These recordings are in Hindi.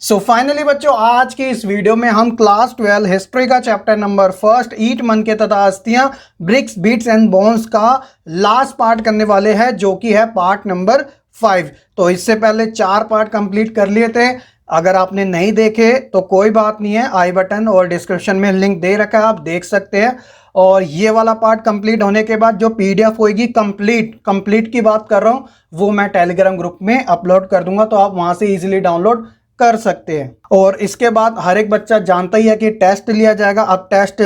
सो फाइनली बच्चों, आज की इस वीडियो में हम क्लास 12 हिस्ट्री का चैप्टर नंबर फर्स्ट ईट मन के तथा अस्थियां ब्रिक्स बीट्स एंड बोन्स का लास्ट पार्ट करने वाले हैं, जो कि है पार्ट नंबर 5। तो इससे पहले 4 पार्ट कंप्लीट कर लिए थे। अगर आपने नहीं देखे तो कोई बात नहीं है, आई बटन और डिस्क्रिप्शन में लिंक दे रखा है, आप देख सकते हैं। और ये वाला पार्ट कंप्लीट होने के बाद जो पीडीएफ होगी कंप्लीट की बात कर रहा हूँ, वो मैं टेलीग्राम ग्रुप में अपलोड कर दूंगा, तो आप वहां से इजीली डाउनलोड कर सकते हैं। और इसके बाद हर एक बच्चा जानता ही है कि टेस्ट लिया जाएगा। अब टेस्ट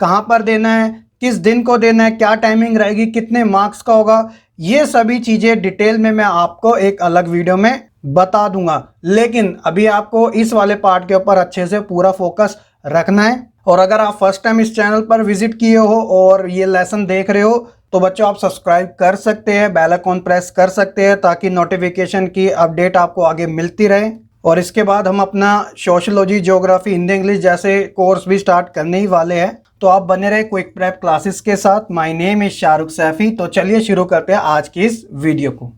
कहां पर देना है, किस दिन को देना है, क्या टाइमिंग रहेगी, कितने मार्क्स का होगा, ये सभी चीजें डिटेल में मैं आपको एक अलग वीडियो में बता दूंगा। लेकिन अभी आपको इस वाले पार्ट के ऊपर अच्छे से पूरा फोकस रखना है। और अगर आप फर्स्ट टाइम इस चैनल पर विजिट किए हो और ये लेसन देख रहे हो, तो बच्चों आप सब्सक्राइब कर सकते हैं, बेल आइकन प्रेस कर सकते हैं, ताकि नोटिफिकेशन की अपडेट आपको आगे मिलती रहे। और इसके बाद हम अपना सोशियोलॉजी, ज्योग्राफी, हिंदी, इंग्लिश जैसे कोर्स भी स्टार्ट करने ही वाले हैं। तो आप बने रहे क्विक प्रेप क्लासेस के साथ। My name is Shahrukh Saifi. तो चलिए शुरू करते हैं आज की इस वीडियो को।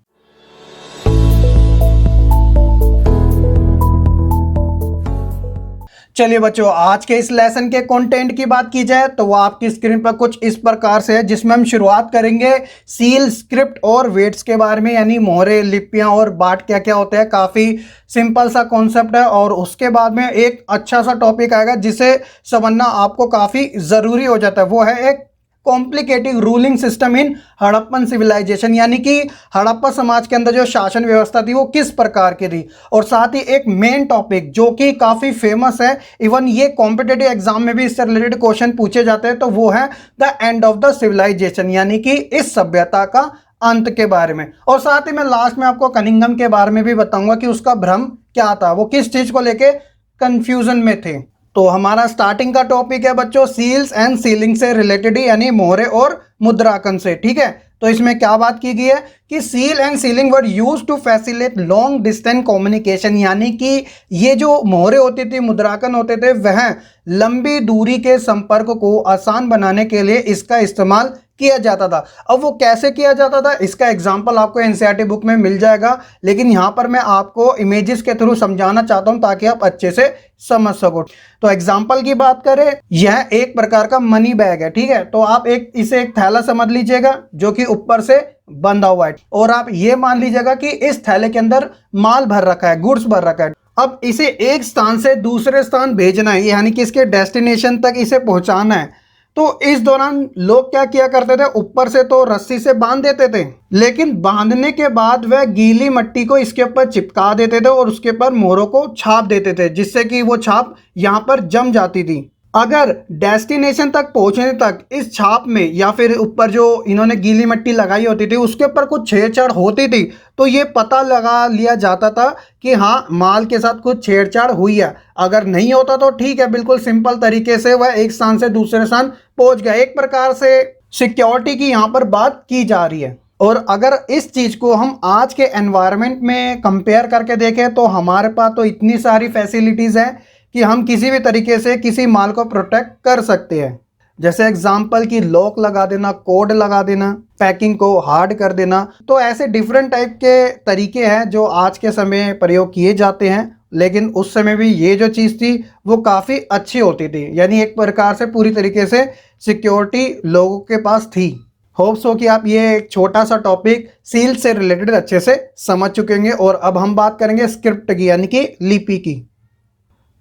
चलिए बच्चों, आज के इस लेसन के कंटेंट की बात की जाए तो वो आपकी स्क्रीन पर कुछ इस प्रकार से है, जिसमें हम शुरुआत करेंगे सील, स्क्रिप्ट और वेट्स के बारे में, यानी मोहरे, लिपियां और बाट क्या क्या होते हैं। काफ़ी सिंपल सा कॉन्सेप्ट है। और उसके बाद में एक अच्छा सा टॉपिक आएगा जिसे समझना आपको काफ़ी ज़रूरी हो जाता है, वो है एक complicated ruling system in Harappan civilization, यानी कि हड़प्पा समाज के अंदर जो शासन व्यवस्था थी वो किस प्रकार की थी। और साथ ही एक मेन टॉपिक जो कि काफ़ी फेमस है, इवन ये कॉम्पिटेटिव एग्जाम में भी इससे रिलेटेड क्वेश्चन पूछे जाते हैं, तो वो है the end of the civilization, यानी कि इस सभ्यता का अंत के बारे में। और साथ ही मैं लास्ट में आपको कनिंघम के बारे में भी बताऊंगा कि उसका भ्रम क्या था, वो किस चीज को लेके कंफ्यूजन में थे। तो हमारा स्टार्टिंग का टॉपिक है बच्चों सील्स एंड सीलिंग से रिलेटेड, यानी मोहरे और मुद्रांकन से। ठीक है, तो इसमें क्या बात की गई है कि seal and sealing were used to facilitate long distance communication, यानी कि ये जो मोहरे होती थी, मुद्रांकन होते थे, वह लंबी दूरी के संपर्क को आसान बनाने के लिए इसका इस्तेमाल किया जाता था। अब वो कैसे किया जाता था, इसका एग्जाम्पल आपको एनसीईआरटी बुक में मिल जाएगा, लेकिन यहाँ पर मैं आपको इमेजेस के थ्रू समझाना चाहता हूँ ताकि आप अच्छे से समझ सको। तो एग्जाम्पल की बात करें, यह एक प्रकार का मनी बैग है। ठीक है, तो आप इसे एक थैला समझ लीजिएगा जो कि ऊपर से बंधा हुआ है, और आप ये मान लीजिएगा कि इस थैले के अंदर माल भर रखा है, गुड्स भर रखा है। अब इसे एक स्थान से दूसरे स्थान भेजना है, यानी कि इसके डेस्टिनेशन तक इसे पहुंचाना है। तो इस दौरान लोग क्या किया करते थे, ऊपर से तो रस्सी से बांध देते थे, लेकिन बांधने के बाद वह गीली मिट्टी को इसके ऊपर चिपका देते थे और उसके ऊपर मोहरों को छाप देते थे, जिससे कि वो छाप यहाँ पर जम जाती थी। अगर डेस्टिनेशन तक पहुंचने तक इस छाप में या फिर ऊपर जो इन्होंने गीली मिट्टी लगाई होती थी उसके ऊपर कुछ छेड़छाड़ होती थी, तो ये पता लगा लिया जाता था कि हाँ, माल के साथ कुछ छेड़छाड़ हुई है। अगर नहीं होता तो ठीक है, बिल्कुल सिंपल तरीके से वह एक स्थान से दूसरे स्थान पहुंच गया। एक प्रकार से सिक्योरिटी की यहाँ पर बात की जा रही है। और अगर इस चीज को हम आज के एनवायरनमेंट में कंपेयर करके देखें तो हमारे पास तो इतनी सारी फैसिलिटीज हैं कि हम किसी भी तरीके से किसी माल को प्रोटेक्ट कर सकते हैं। जैसे एग्जाम्पल की लॉक लगा देना, कोड लगा देना, पैकिंग को हार्ड कर देना। तो ऐसे डिफरेंट टाइप के तरीके हैं जो आज के समय प्रयोग किए जाते हैं, लेकिन उस समय भी ये जो चीज़ थी वो काफ़ी अच्छी होती थी, यानी एक प्रकार से पूरी तरीके से सिक्योरिटी लोगों के पास थी। होप्स हो कि आप ये एक छोटा सा टॉपिक सील से रिलेटेड अच्छे से समझ चुके होंगे। और अब हम बात करेंगे स्क्रिप्ट की, यानी कि लिपि की।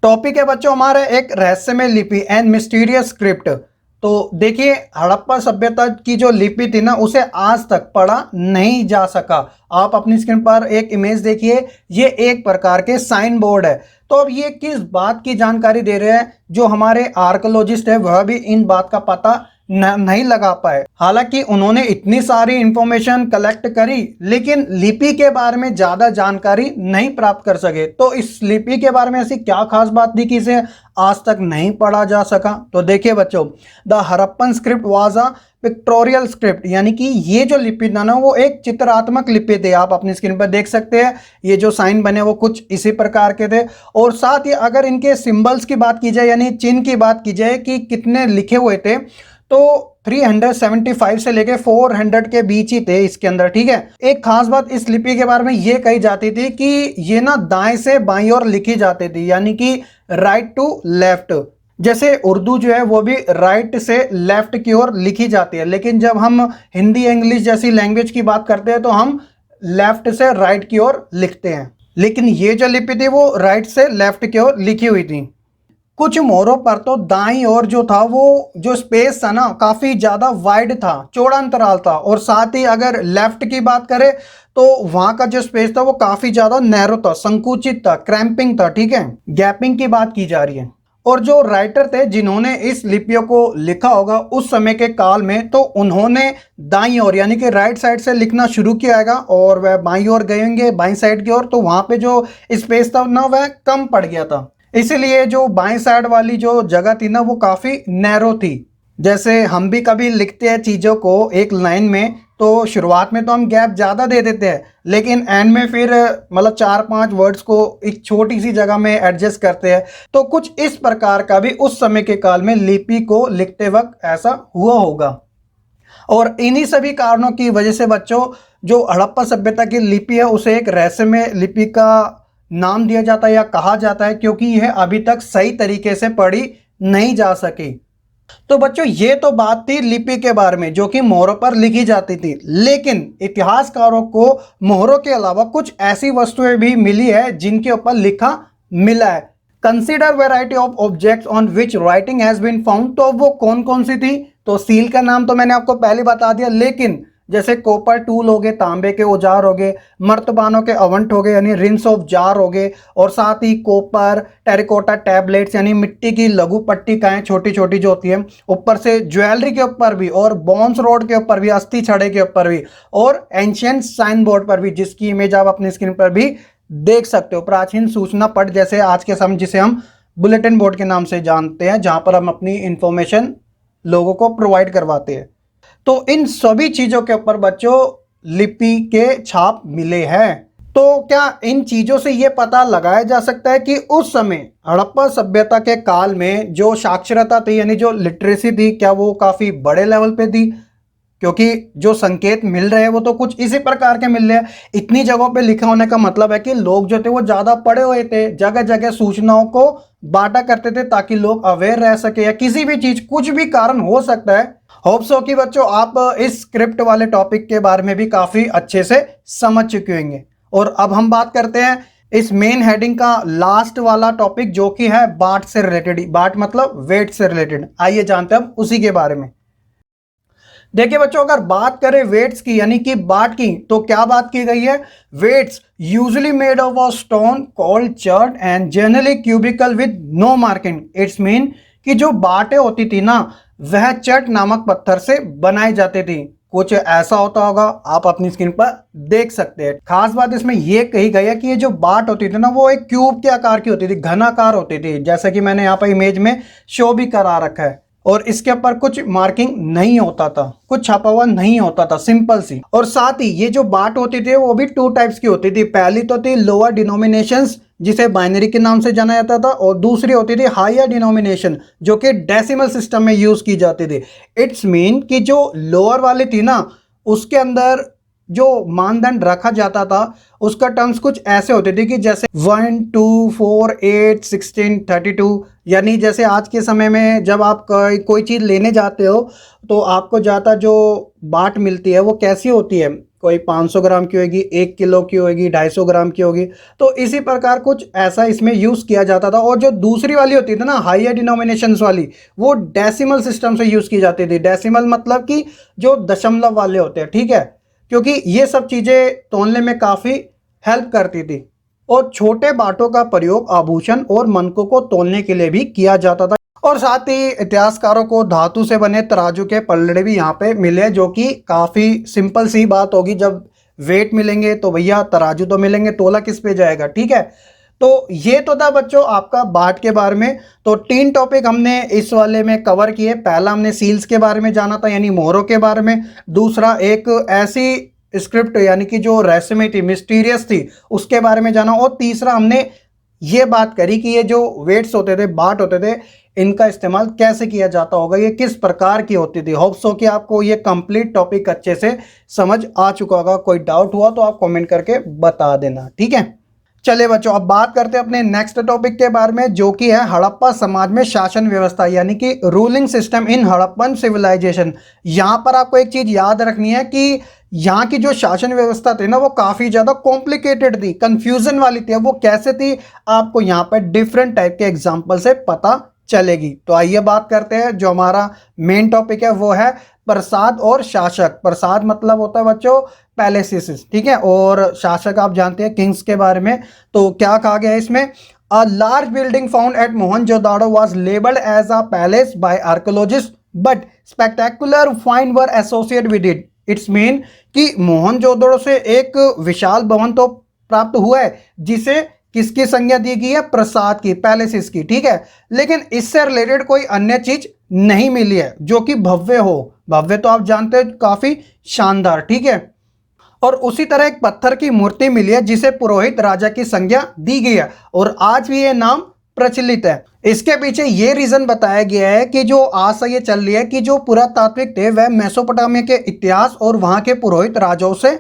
टॉपिक है बच्चों हमारा एक रहस्यमय लिपि एंड मिस्टीरियस स्क्रिप्ट। तो देखिए, हड़प्पा सभ्यता की जो लिपि थी ना, उसे आज तक पढ़ा नहीं जा सका। आप अपनी स्क्रीन पर एक इमेज देखिए, ये एक प्रकार के साइन बोर्ड है। तो अब ये किस बात की जानकारी दे रहे हैं, जो हमारे आर्कोलॉजिस्ट है वह भी इन बात का पता नहीं लगा पाए। हालांकि उन्होंने इतनी सारी इंफॉर्मेशन कलेक्ट करी, लेकिन लिपि के बारे में ज्यादा जानकारी नहीं प्राप्त कर सके। तो इस लिपि के बारे में ऐसी क्या खास बात थी कि इसे आज तक नहीं पढ़ा जा सका। तो देखिए बच्चों, the Harappan script was a pictorial script, यानी कि ये जो लिपि था ना वो एक चित्रात्मक लिपि थे। आप अपनी स्क्रीन पर देख सकते हैं, ये जो साइन बने वो कुछ इसी प्रकार के थे। और साथ ही अगर इनके सिंबल्स की बात की जाए, यानी चिन्ह की बात की जाए कि कितने लिखे हुए थे, तो 375 से लेके 400 के बीच ही थे इसके अंदर, ठीक है। एक खास बात इस लिपि के बारे में ये कही जाती थी कि ये ना दाएं से बाईं ओर लिखी जाती थी, यानी कि राइट टू लेफ्ट। जैसे उर्दू जो है वो भी राइट से लेफ्ट की ओर लिखी जाती है, लेकिन जब हम हिंदी इंग्लिश जैसी लैंग्वेज की बात करते हैं तो हम लेफ्ट से राइट की ओर लिखते हैं, लेकिन ये जो लिपि थी वो राइट से लेफ्ट की ओर लिखी हुई थी। कुछ मोहरों पर तो दाईं ओर जो था वो जो स्पेस था ना काफी ज्यादा वाइड था, चौड़ा अंतराल था, और साथ ही अगर लेफ्ट की बात करें तो वहां का जो स्पेस था वो काफी ज्यादा नैरो था, संकुचित था, क्रैम्पिंग था, ठीक है। गैपिंग की बात की जा रही है। और जो राइटर थे जिन्होंने इस लिपियों को लिखा होगा उस समय के काल में, तो उन्होंने दाईं ओर यानी कि राइट साइड से लिखना शुरू किया है, और वह बाईं ओर गएंगे बाईं साइड की ओर, तो वहां पे जो स्पेस था ना वह कम पड़ गया था, इसीलिए जो बाएं साइड वाली जो जगह थी ना वो काफी नैरो थी। जैसे हम भी कभी लिखते हैं चीजों को एक लाइन में, तो शुरुआत में तो हम गैप ज़्यादा दे देते हैं, लेकिन एंड में फिर मतलब 4-5 वर्ड्स को एक छोटी सी जगह में एडजस्ट करते हैं। तो कुछ इस प्रकार का भी उस समय के काल में लिपि को लिखते वक्त ऐसा हुआ होगा। और इन्हीं सभी कारणों की वजह से बच्चों जो हड़प्पा सभ्यता की लिपि है उसे एक रहस्यमय लिपि का नाम दिया जाता है या कहा जाता है, क्योंकि यह अभी तक सही तरीके से पढ़ी नहीं जा सकी। तो बच्चों ये तो बात थी लिपि के बारे में जो कि मोहरों पर लिखी जाती थी, लेकिन इतिहासकारों को मोहरों के अलावा कुछ ऐसी वस्तुएं भी मिली है जिनके ऊपर लिखा मिला है। Consider variety of objects on which writing has been found. तो वो कौन कौन सी थी? तो सील का नाम तो मैंने आपको पहले बता दिया, लेकिन जैसे कॉपर टूल हो गए, तांबे के औजार हो गए, मर्तबानों के अवंट हो गए यानी रिंस ऑफ जार हो गए, और साथ ही कॉपर टेरिकोटा टैबलेट्स यानी मिट्टी की लघु पट्टिकाएं छोटी छोटी जो होती है, ऊपर से ज्वेलरी के ऊपर भी, और बॉन्स रोड के ऊपर भी, अस्थि छड़े के ऊपर भी, और एंशियंट साइन बोर्ड पर भी, जिसकी इमेज आप अपनी स्क्रीन पर भी देख सकते हो। प्राचीन सूचना पट जैसे आज के समय जिसे हम बुलेटिन बोर्ड के नाम से जानते हैं, जहां पर हम अपनी इंफॉर्मेशन लोगों को प्रोवाइड करवाते हैं। तो इन सभी चीजों के ऊपर बच्चों लिपि के छाप मिले हैं। तो क्या इन चीजों से यह पता लगाया जा सकता है कि उस समय हड़प्पा सभ्यता के काल में जो साक्षरता थी यानी जो लिटरेसी थी, क्या वो काफी बड़े लेवल पे थी? क्योंकि जो संकेत मिल रहे हैं वो तो कुछ इसी प्रकार के मिल रहे हैं। इतनी जगहों पे लिखा होने का मतलब है कि लोग जो थे वो ज्यादा पढ़े हुए थे, जगह जगह सूचनाओं को बांटा करते थे ताकि लोग अवेयर रह सके, या किसी भी चीज कुछ भी कारण हो सकता है। होप सो कि बच्चों आप इस स्क्रिप्ट वाले टॉपिक के बारे में भी काफी अच्छे से समझ चुके होंगे। और अब हम बात करते हैं इस मेन हेडिंग का लास्ट वाला टॉपिक जो कि है बाट से रिलेटेड। बाट मतलब वेट से रिलेटेड। आइए जानते हैं हम उसी के बारे में। देखिए बच्चों, अगर बात करें वेट्स की यानी कि बाट की, तो क्या बात की गई है? Weights usually made of a stone called chert and generally cubical with no marking. It's mean कि जो बाटें होती थी ना वह चट नामक पत्थर से बनाई जाती थी। कुछ ऐसा होता होगा, आप अपनी स्क्रीन पर देख सकते हैं। खास बात इसमें यह कही गई है कि ये जो बाट होती थी ना वो एक क्यूब के आकार की होती थी, घनाकार होती थी, जैसे कि मैंने यहाँ पर इमेज में शो भी करा रखा है। और इसके ऊपर कुछ मार्किंग नहीं होता था, कुछ छपा हुआ नहीं होता था, सिंपल सी। और साथ ही ये जो बाट होती थी वो भी 2 टाइप्स की होती थी। पहली तो थी लोअर डिनोमिनेशंस जिसे बाइनरी के नाम से जाना जाता था, और दूसरी होती थी हायर डिनोमिनेशन जो कि डेसिमल सिस्टम में यूज की जाती थी। इट्स मीन कि जो लोअर वाली थी ना उसके अंदर जो मानदंड रखा जाता था उसका टर्म्स कुछ ऐसे होते थे कि जैसे 1, 2, 4, 8, 16, 32। यानी जैसे आज के समय में जब आप कोई चीज़ लेने जाते हो तो आपको ज़्यादा जो बाट मिलती है वो कैसी होती है? कोई 500 ग्राम की होगी, 1 किलो की होगी, 250 ग्राम की होगी। तो इसी प्रकार कुछ ऐसा इसमें यूज़ किया जाता था। और जो दूसरी वाली होती थी ना हायर डिनोमिनेशंस वाली, वो डेसिमल सिस्टम से यूज़ की जाती थी। डेसिमल मतलब कि जो दशमलव वाले होते हैं, ठीक है, क्योंकि ये सब चीज़ें तोलने में काफ़ी हेल्प करती थी। और छोटे बाटों का प्रयोग आभूषण और मनकों को तोलने के लिए भी किया जाता था। और साथ ही इतिहासकारों को धातु से बने तराजू के पलड़े भी यहाँ पे मिले, जो कि काफ़ी सिंपल सी बात होगी। जब वेट मिलेंगे तो भैया तराजू तो मिलेंगे, तोला किस पे जाएगा, ठीक है। तो ये तो था बच्चों आपका बाट के बारे में। तो 3 टॉपिक हमने इस वाले में कवर किए। पहला हमने सील्स के बारे में जाना था यानी मोहरों के बारे में। दूसरा एक ऐसी स्क्रिप्ट यानी कि जो रहस्यमय थी, मिस्टीरियस थी, उसके बारे में जाना। और तीसरा हमने ये बात करी कि ये जो वेट्स होते थे, बाट होते थे, इनका इस्तेमाल कैसे किया जाता होगा, ये किस प्रकार की होती थी। होप सो कि आपको ये कंप्लीट टॉपिक अच्छे से समझ आ चुका होगा। कोई डाउट हुआ तो आप कमेंट करके बता देना, ठीक है। चलिए बच्चों, अब बात करते हैं अपने नेक्स्ट टॉपिक के बारे में, जो कि है हड़प्पा समाज में शासन व्यवस्था, यानी कि ruling system in Harappan civilization. यहाँ पर आपको एक चीज याद रखनी है कि यहाँ की जो शासन व्यवस्था थी ना, वो काफी ज्यादा कॉम्प्लिकेटेड थी, कंफ्यूजन वाली थी। अब वो कैसे थी, आपको यहाँ पर डिफरेंट टाइप के एग्जाम्पल से पता चलेगी। तो आइए बात करते हैं। जो हमारा मेन टॉपिक है वो है प्रसाद और शासक। प्रसाद मतलब होता है बच्चों पैलेसिस, ठीक है, और शासक आप जानते हैं किंग्स के बारे में। तो क्या कहा गया है इसमें, a large building found at Mohenjodaro was labelled as a palace by archaeologist but spectacular find were associate with it. It's mean कि मोहनजोदड़ो से एक विशाल भवन तो प्राप्त हुआ है जिसे किसकी संज्ञा दी गई है, प्रसाद की, पैलेसिस की, ठीक है, लेकिन इससे रिलेटेड कोई अन्य चीज नहीं मिली है जो कि भव्य हो। भव्य तो आप जानते हैं काफी शानदार, ठीक है। और उसी तरह एक पत्थर की मूर्ति मिली है जिसे पुरोहित राजा की संज्ञा दी गई है और आज भी ये नाम प्रचलित है। इसके पीछे ये रीजन बताया गया है कि जो आशा ये चल रही है कि जो पुरातात्विक थे वह मेसोपोटामिया के इतिहास और वहां के पुरोहित राजाओं से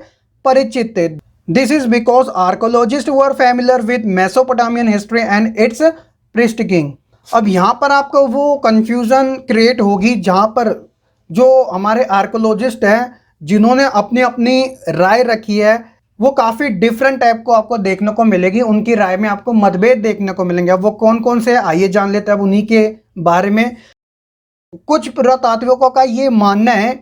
परिचित थे। This is because archaeologist were familiar with Mesopotamian history and it's priest king. अब यहाँ पर आपको वो कंफ्यूजन क्रिएट होगी जहाँ पर जो हमारे आर्कोलॉजिस्ट हैं जिन्होंने अपनी अपनी राय रखी है, वो काफ़ी डिफरेंट टाइप को आपको देखने को मिलेगी। उनकी राय में आपको मतभेद देखने को मिलेंगे। अब वो कौन कौन से, आइए जान लेते हैं अब उन्हीं के बारे में। कुछ पुरातात्विकों का ये मानना है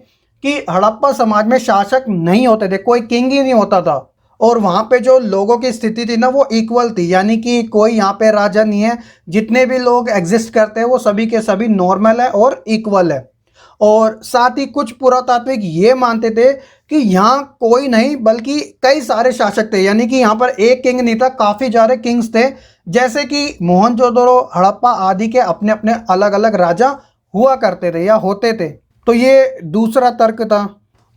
कि हड़प्पा समाज में शासक नहीं होते थे, कोई किंग ही नहीं होता था, और वहाँ पे जो लोगों की स्थिति थी ना वो इक्वल थी, यानी कि कोई यहाँ पे राजा नहीं है, जितने भी लोग एग्जिस्ट करते हैं वो सभी के सभी नॉर्मल है और इक्वल है। और साथ ही कुछ पुरातात्विक ये मानते थे कि यहाँ कोई नहीं बल्कि कई सारे शासक थे, यानी कि यहाँ पर एक किंग नहीं था, काफ़ी सारे किंग्स थे, जैसे कि मोहनजोदड़ो, हड़प्पा आदि के अपने अपने अलग अलग राजा हुआ करते थे या होते थे। तो ये दूसरा तर्क था।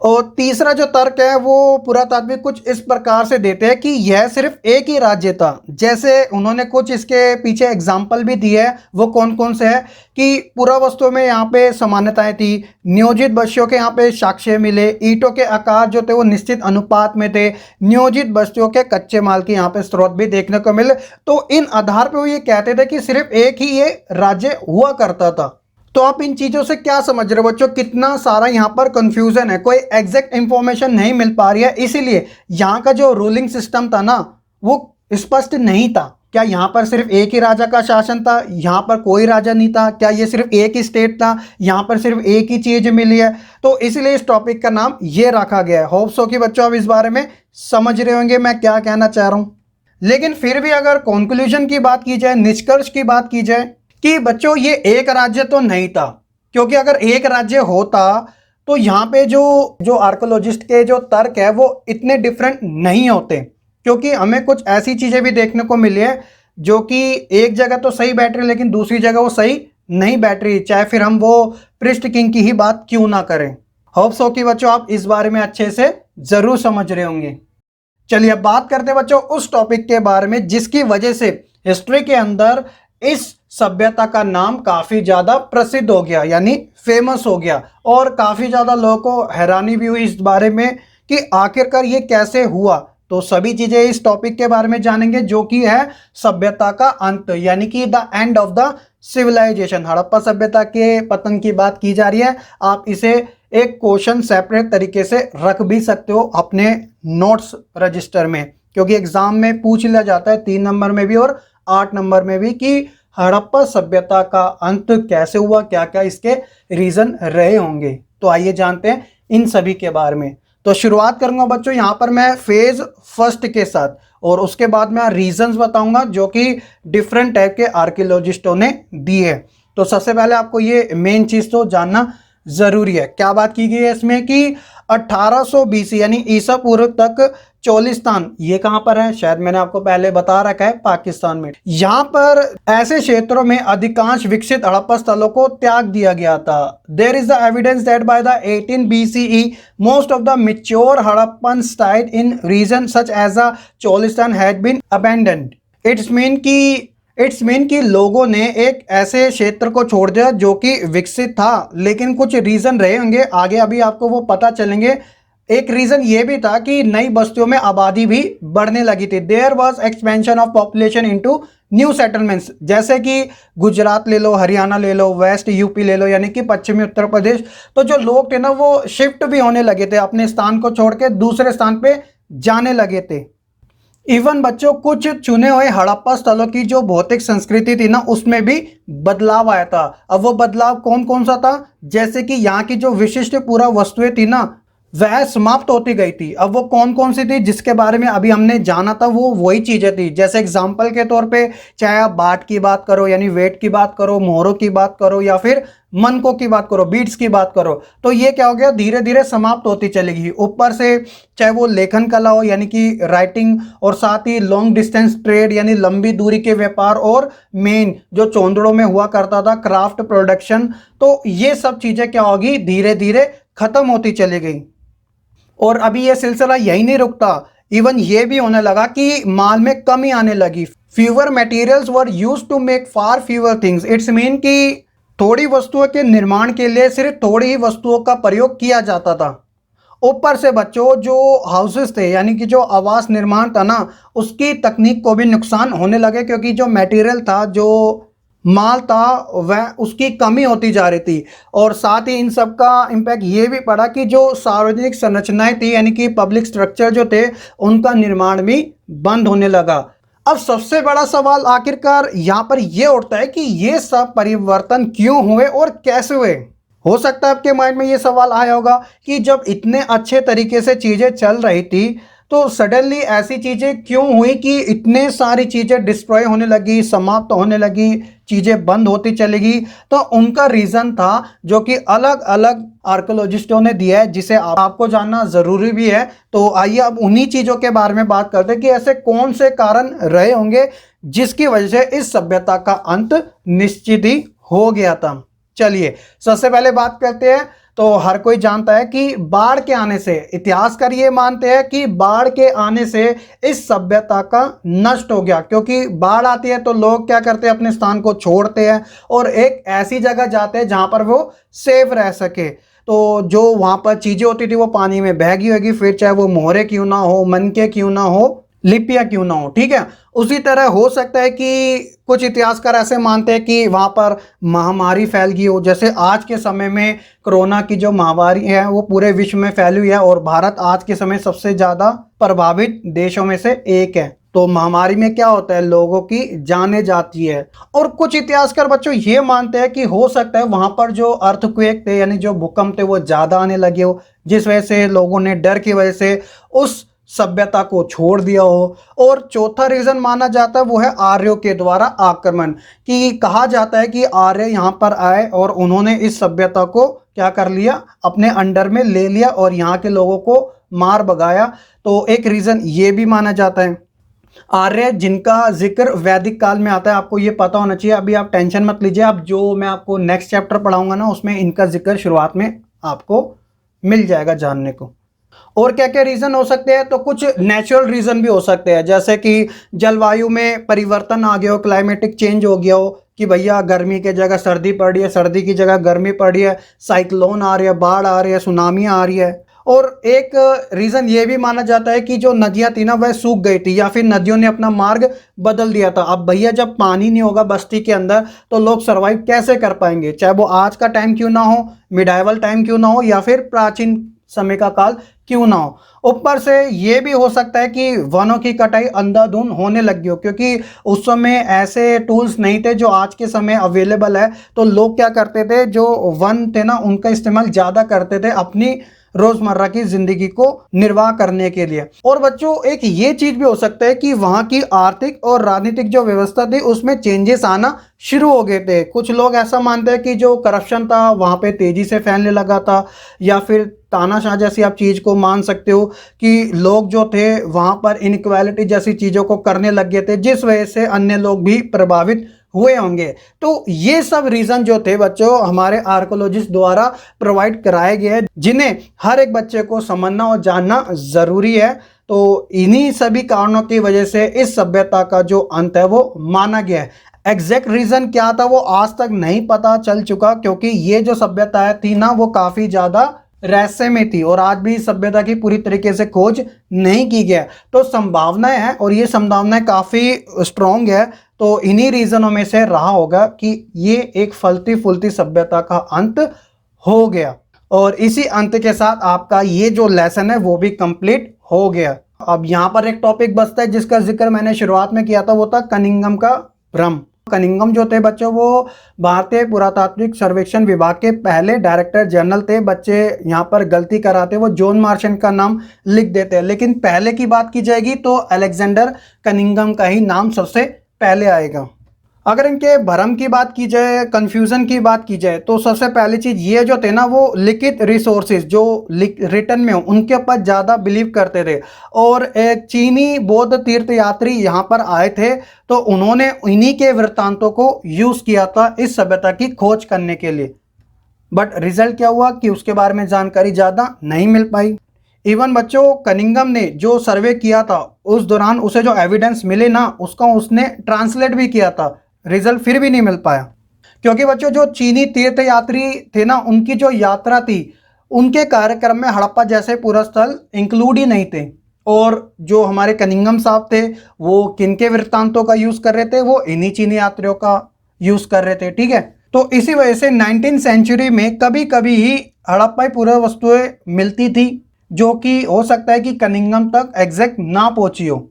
और तीसरा जो तर्क है वो पुरातात्विक कुछ इस प्रकार से देते हैं कि यह सिर्फ एक ही राज्य था। जैसे उन्होंने कुछ इसके पीछे एग्जाम्पल भी दिए हैं, वो कौन कौन से हैं कि पुरावस्तु में यहाँ पे समानताएं थी, नियोजित बस्तियों के यहाँ पे साक्ष्य मिले, ईंटों के आकार जो थे वो निश्चित अनुपात में थे, नियोजित बस्तियों के कच्चे माल के यहाँ पे स्रोत भी देखने को मिले। तो इन आधार पर वो ये कहते थे कि सिर्फ एक ही ये राज्य हुआ करता था। तो आप इन चीजों से क्या समझ रहे हो बच्चों, कितना सारा यहाँ पर कंफ्यूजन है, कोई एग्जैक्ट इंफॉर्मेशन नहीं मिल पा रही है, इसीलिए यहाँ का जो रूलिंग सिस्टम था ना वो स्पष्ट नहीं था। क्या यहाँ पर सिर्फ एक ही राजा का शासन था, यहाँ पर कोई राजा नहीं था, क्या ये सिर्फ एक ही स्टेट था, यहाँ पर सिर्फ एक ही चीज मिली है। तो इसलिए इस टॉपिक का नाम ये रखा गया है। होप सो कि बच्चों आप इस बारे में समझ रहे होंगे मैं क्या कहना चाह रहा हूँ। लेकिन फिर भी अगर कंक्लूजन की बात की जाए, निष्कर्ष की बात की जाए कि बच्चों ये एक राज्य तो नहीं था, क्योंकि अगर एक राज्य होता तो यहाँ पे जो आर्कोलॉजिस्ट के जो तर्क है वो इतने डिफरेंट नहीं होते, क्योंकि हमें कुछ ऐसी चीज़ें भी देखने को मिली है जो कि एक जगह तो सही बैठ रही लेकिन दूसरी जगह वो सही नहीं बैठ रही, चाहे फिर हम वो पृष्ठ किंग की ही बात क्यों ना करें। होप सो कि बच्चों आप इस बारे में अच्छे से जरूर समझ रहे होंगे। चलिए अब बात करते हैं बच्चों उस टॉपिक के बारे में जिसकी वजह से हिस्ट्री के अंदर इस सभ्यता का नाम काफी ज्यादा प्रसिद्ध हो गया, यानी फेमस हो गया, और काफी ज्यादा लोगों को हैरानी भी हुई इस बारे में कि आखिरकार ये कैसे हुआ। तो सभी चीजें इस टॉपिक के बारे में जानेंगे जो कि है सभ्यता का अंत, यानी कि the end of the civilization. Harappa सभ्यता के पतन की बात की जा रही है। आप इसे एक क्वेश्चन सेपरेट तरीके से रख भी सकते हो अपने नोट्स रजिस्टर में, क्योंकि एग्जाम में पूछ लिया जाता है 3 नंबर में भी और 8 नंबर में भी कि हड़प्पा सभ्यता का अंत कैसे हुआ, क्या क्या इसके रीजन रहे होंगे। तो आइए जानते हैं इन सभी के बारे में। तो शुरुआत करूंगा बच्चों यहाँ पर मैं फेज फर्स्ट के साथ, और उसके बाद मैं रीजंस बताऊंगा जो कि डिफरेंट टाइप के आर्कियोलॉजिस्टों ने दिए। तो सबसे पहले आपको ये मेन चीज तो जानना जरूरी है। क्या बात की गई है इसमें कि 1800 बीसी यानी ईसा पूर्व तक चोलिस्तान, ये कहां पर है, शायद मैंने आपको पहले बता रखा है, पाकिस्तान में। यहां पर ऐसे क्षेत्रों में अधिकांश विकसित हड़प्पा स्थलों को त्याग दिया गया था। There is the evidence that by the 18 BCE most of the mature Harappan site in region such as the Cholistan had been abandoned. It's mean कि लोगों ने एक ऐसे क्षेत्र को छोड़ दिया जो कि विकसित था, लेकिन कुछ रीजन रहे होंगे आगे, अभी आपको वो पता चलेंगे। एक रीजन ये भी था कि नई बस्तियों में आबादी भी बढ़ने लगी थी। There was expansion of population into new settlements, जैसे कि गुजरात ले लो, हरियाणा ले लो, वेस्ट यूपी ले लो, यानी कि पश्चिमी उत्तर प्रदेश। तो जो लोग थे ना वो शिफ्ट भी होने लगे थे, अपने स्थान को छोड़ के दूसरे स्थान पे जाने लगे थे। इवन बच्चों कुछ चुने हुए हड़प्पा स्थलों की जो भौतिक संस्कृति थी ना उसमें भी बदलाव आया था। अब वो बदलाव कौन कौन सा था, जैसे कि यहाँ की जो विशिष्ट पूरा वस्तुएं थी ना वह समाप्त होती गई थी। अब वो कौन कौन सी थी जिसके बारे में अभी हमने जाना था, वो वही चीजें थी। जैसे एग्जाम्पल के तौर पे चाहे आप बाट की बात करो यानी वेट की बात करो, मोहरों की बात करो, या फिर मनकों की बात करो, बीट्स की बात करो, तो ये क्या हो गया, धीरे धीरे समाप्त होती चलेगी। ऊपर से चाहे वो लेखन कला हो यानी कि राइटिंग, और साथ ही लॉन्ग डिस्टेंस ट्रेड यानी लंबी दूरी के व्यापार, और मेन जो चौंदड़ों में हुआ करता था क्राफ्ट प्रोडक्शन, तो ये सब चीजें क्या होगी, धीरे धीरे खत्म होती चली गई। और अभी ये सिलसिला यही नहीं रुकता, इवन ये भी होने लगा कि माल में कमी आने लगी। Fewer materials were used to make far fewer things. It's mean कि थोड़ी वस्तुओं के निर्माण के लिए सिर्फ थोड़ी ही वस्तुओं का प्रयोग किया जाता था। ऊपर से बच्चों जो हाउसेस थे यानी कि जो आवास निर्माण था ना उसकी तकनीक को भी नुकसान होने लगे, क्योंकि जो मटेरियल था, जो माल था, वह उसकी कमी होती जा रही थी। और साथ ही इन सब का इम्पैक्ट ये भी पड़ा कि जो सार्वजनिक संरचनाएं थी यानी कि पब्लिक स्ट्रक्चर जो थे उनका निर्माण भी बंद होने लगा। अब सबसे बड़ा सवाल आखिरकार यहाँ पर यह उठता है कि ये सब परिवर्तन क्यों हुए और कैसे हुए। हो सकता है आपके माइंड में ये सवाल आया होगा कि जब इतने अच्छे तरीके से चीजें चल रही थी तो सडनली ऐसी चीजें क्यों हुई कि इतने सारी चीजें डिस्ट्रॉय होने लगी, समाप्त होने लगी, चीजें बंद होती चलेगी। तो उनका रीजन था जो कि अलग अलग आर्कोलॉजिस्टों ने दिया है, जिसे आपको जानना जरूरी भी है। तो आइए अब उन्हीं चीजों के बारे में बात करते हैं कि ऐसे कौन से कारण रहे होंगे जिसकी वजह से इस सभ्यता का अंत निश्चित ही हो गया था। चलिए सबसे पहले बात करते हैं। तो हर कोई जानता है कि बाढ़ के आने से, इतिहासकार ये मानते हैं कि बाढ़ के आने से इस सभ्यता का नष्ट हो गया, क्योंकि बाढ़ आती है तो लोग क्या करते हैं, अपने स्थान को छोड़ते हैं और एक ऐसी जगह जाते हैं जहां पर वो सेफ रह सके। तो जो वहां पर चीजें होती थी वो पानी में बह गई होगी, फिर चाहे वो मोहरे क्यों ना हो, मनके क्यों ना हो, लिपियां क्यों ना हो, ठीक है। उसी तरह हो सकता है कि कुछ इतिहासकार ऐसे मानते हैं कि वहां पर महामारी फैल गई हो, जैसे आज के समय में कोरोना की जो महामारी है वो पूरे विश्व में फैली हुई है और भारत आज के समय सबसे ज्यादा प्रभावित देशों में से एक है। तो महामारी में क्या होता है, लोगों की जानें जाती है। और कुछ इतिहासकार बच्चों ये मानते हैं कि हो सकता है वहां पर जो अर्थक्वेक थे यानी जो भूकंप थे वो ज्यादा आने लगे हो, जिस वजह से लोगों ने डर की वजह से उस सभ्यता को छोड़ दिया हो। और चौथा रीजन माना जाता है वो है आर्यों के द्वारा आक्रमण, कि कहा जाता है कि आर्य यहाँ पर आए और उन्होंने इस सभ्यता को क्या कर लिया, अपने अंडर में ले लिया और यहाँ के लोगों को मार भगाया। तो एक रीजन ये भी माना जाता है। आर्य जिनका जिक्र वैदिक काल में आता है, आपको ये पता होना चाहिए। अभी आप टेंशन मत लीजिए, अब जो मैं आपको नेक्स्ट चैप्टर पढ़ाऊंगा ना उसमें इनका जिक्र शुरुआत में आपको मिल जाएगा जानने को। और क्या क्या रीजन हो सकते हैं, तो कुछ नेचुरल रीजन भी हो सकते हैं, जैसे कि जलवायु में परिवर्तन आ गया हो, क्लाइमेटिक चेंज हो गया हो कि भैया गर्मी की जगह सर्दी पड़ रही है, सर्दी की जगह गर्मी पड़ रही है, साइक्लोन आ रही है, बाढ़ आ रही है, सुनामी आ रही है। और एक रीजन ये भी माना जाता है कि जो नदियां थी ना वह सूख गई थी या फिर नदियों ने अपना मार्ग बदल दिया था। अब भैया जब पानी नहीं होगा बस्ती के अंदर तो लोग सरवाइव कैसे कर पाएंगे, चाहे वो आज का टाइम क्यों ना हो, मिडाइवल टाइम क्यों ना हो, या फिर प्राचीन समय का काल क्यों ना हो। ऊपर से ये भी हो सकता है कि वनों की कटाई अंधाधुंध होने लगी हो, क्योंकि उस समय ऐसे टूल्स नहीं थे जो आज के समय अवेलेबल है। तो लोग क्या करते थे, जो वन थे ना उनका इस्तेमाल ज़्यादा करते थे अपनी रोजमर्रा की जिंदगी को निर्वाह करने के लिए। और बच्चों एक ये चीज भी हो सकता है कि वहां की आर्थिक और राजनीतिक जो व्यवस्था थी उसमें चेंजेस आना शुरू हो गए थे। कुछ लोग ऐसा मानते हैं कि जो करप्शन था वहां पे तेजी से फैलने लगा था, या फिर तानाशाह जैसी आप चीज को मान सकते हो कि लोग जो थे वहां पर इनइक्वालिटी जैसी चीजों को करने लग गए थे, जिस वजह से अन्य लोग भी प्रभावित हुए होंगे। तो ये सब रीजन जो थे बच्चों हमारे आर्कोलॉजिस्ट द्वारा प्रोवाइड कराए गए हैं, जिन्हें हर एक बच्चे को समझना और जानना जरूरी है। तो इन्हीं सभी कारणों की वजह से इस सभ्यता का जो अंत है वो माना गया है। एग्जैक्ट रीजन क्या था वो आज तक नहीं पता चल चुका, क्योंकि ये जो सभ्यता थी ना वो काफी ज्यादा रहस्य में थी और आज भी इस सभ्यता की पूरी तरीके से खोज नहीं की गया। तो संभावनाएं हैं और ये संभावनाएं काफी स्ट्रॉन्ग है। तो इन्हीं रीजनों में से रहा होगा कि ये एक फलती फूलती सभ्यता का अंत हो गया। और इसी अंत के साथ आपका ये जो लेसन है वो भी कंप्लीट हो गया। अब यहाँ पर एक टॉपिक बचता है जिसका जिक्र मैंने शुरुआत में किया था, वो था कनिंघम का भ्रम। कनिंघम जो थे बच्चों वो भारतीय पुरातात्विक सर्वेक्षण विभाग के पहले डायरेक्टर जनरल थे। बच्चे यहाँ पर गलती कराते, वो जॉन मार्शल का नाम लिख देते हैं, लेकिन पहले की बात की जाएगी तो अलेक्जेंडर कनिंघम का ही नाम सबसे पहले आएगा। अगर इनके भ्रम की बात की जाए, कंफ्यूजन की बात की जाए, तो सबसे पहली चीज ये जो थे ना वो लिखित रिसोर्सेज जो रिटर्न में हो उनके ऊपर ज्यादा बिलीव करते थे। और एक चीनी बौद्ध तीर्थ यात्री यहाँ पर आए थे तो उन्होंने इन्हीं के वृत्तांतों को यूज किया था इस सभ्यता की खोज करने के लिए। बट रिजल्ट क्या हुआ कि उसके बारे में जानकारी ज्यादा नहीं मिल पाई। इवन बच्चों कनिंघम ने जो सर्वे किया था उस दौरान उसे जो एविडेंस मिले ना उसका उसने ट्रांसलेट भी किया था, रिजल्ट फिर भी नहीं मिल पाया। क्योंकि बच्चों जो चीनी तीर्थ यात्री थे ना उनकी जो यात्रा थी उनके कार्यक्रम में हड़प्पा जैसे पूरा स्थल इंक्लूड ही नहीं थे। और जो हमारे कनिंघम साहब थे वो किनके वृत्तांतों का यूज कर रहे थे, वो इन्हीं चीनी यात्रियों का यूज कर रहे थे। ठीक है, तो इसी वजह से 19th सेंचुरी में कभी कभी ही हड़प्पाई पूरा वस्तुएं मिलती थी जो कि हो सकता है कि कनिंघम तक एग्जैक्ट ना पहुंची हो,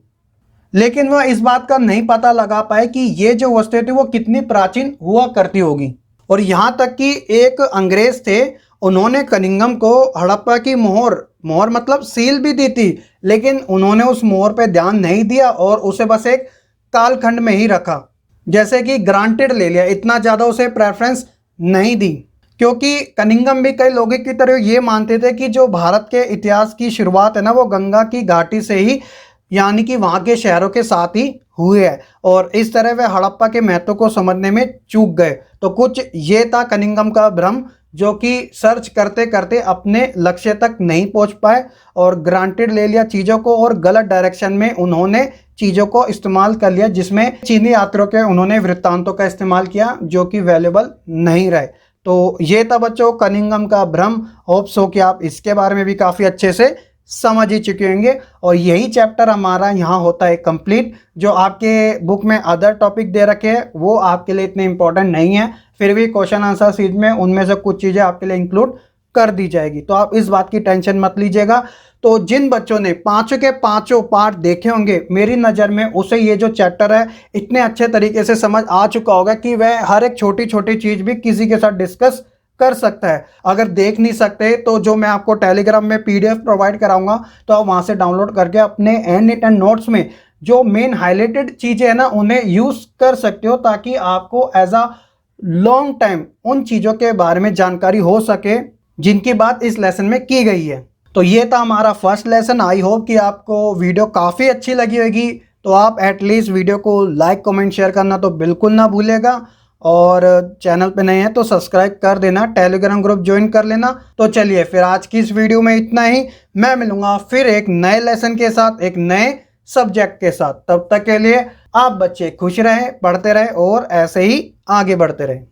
लेकिन वह इस बात का नहीं पता लगा पाए कि ये जो वस्तुएं थी वो कितनी प्राचीन हुआ करती होगी। और यहाँ तक कि एक अंग्रेज थे, उन्होंने कनिंघम को हड़प्पा की मोहर मतलब सील भी दी थी, लेकिन उन्होंने उस मोहर पे ध्यान नहीं दिया और उसे बस एक कालखंड में ही रखा, जैसे कि ग्रांटेड ले लिया, इतना ज़्यादा उसे प्रेफरेंस नहीं दी। क्योंकि कनिंघम भी कई लोगों की तरह ये मानते थे कि जो भारत के इतिहास की शुरुआत है ना वो गंगा की घाटी से ही, यानी कि वहाँ के शहरों के साथ ही हुए है। और इस तरह वे हड़प्पा के महत्व को समझने में चूक गए। तो कुछ ये था कनिंघम का भ्रम, जो कि सर्च करते करते अपने लक्ष्य तक नहीं पहुंच पाए और ग्रांटेड ले लिया चीज़ों को और गलत डायरेक्शन में उन्होंने चीज़ों को इस्तेमाल कर लिया, जिसमें चीनी यात्रियों के उन्होंने वृत्तांतों का इस्तेमाल किया जो कि वैल्यूएबल नहीं रहे। तो ये था बच्चों कनिंघम का भ्रम। होप्स हो कि आप इसके बारे में भी काफ़ी अच्छे से समझ ही चुके होंगे। और यही चैप्टर हमारा यहाँ होता है कंप्लीट। जो आपके बुक में अदर टॉपिक दे रखे हैं वो आपके लिए इतने इंपॉर्टेंट नहीं है, फिर भी क्वेश्चन आंसर सीट में उनमें से कुछ चीज़ें आपके लिए इंक्लूड कर दी जाएगी, तो आप इस बात की टेंशन मत लीजिएगा। तो जिन बच्चों ने पांचों के पांचों पार्ट देखे होंगे मेरी नज़र में, उसे ये जो चैप्टर है इतने अच्छे तरीके से समझ आ चुका होगा कि वह हर एक छोटी छोटी चीज़ भी किसी के साथ डिस्कस कर सकता है। अगर देख नहीं सकते तो जो मैं आपको टेलीग्राम में PDF प्रोवाइड कराऊंगा तो आप वहां से डाउनलोड करके अपने हैंड रिटन नोट्स में जो मेन हाईलाइटेड चीज़ें हैं ना उन्हें यूज़ कर सकते हो, ताकि आपको एज अ लॉन्ग टाइम उन चीज़ों के बारे में जानकारी हो सके जिनकी बात इस लेसन में की गई है। तो ये था हमारा फर्स्ट लेसन। आई होप कि आपको वीडियो काफ़ी अच्छी लगी होगी। तो आप एटलीस्ट वीडियो को लाइक कमेंट शेयर करना तो बिल्कुल ना भूलेगा, और चैनल पे नए हैं तो सब्सक्राइब कर देना, टेलीग्राम ग्रुप ज्वाइन कर लेना। तो चलिए फिर आज की इस वीडियो में इतना ही। मैं मिलूंगा फिर एक नए लेसन के साथ, एक नए सब्जेक्ट के साथ। तब तक के लिए आप बच्चे खुश रहें, पढ़ते रहें और ऐसे ही आगे बढ़ते रहें।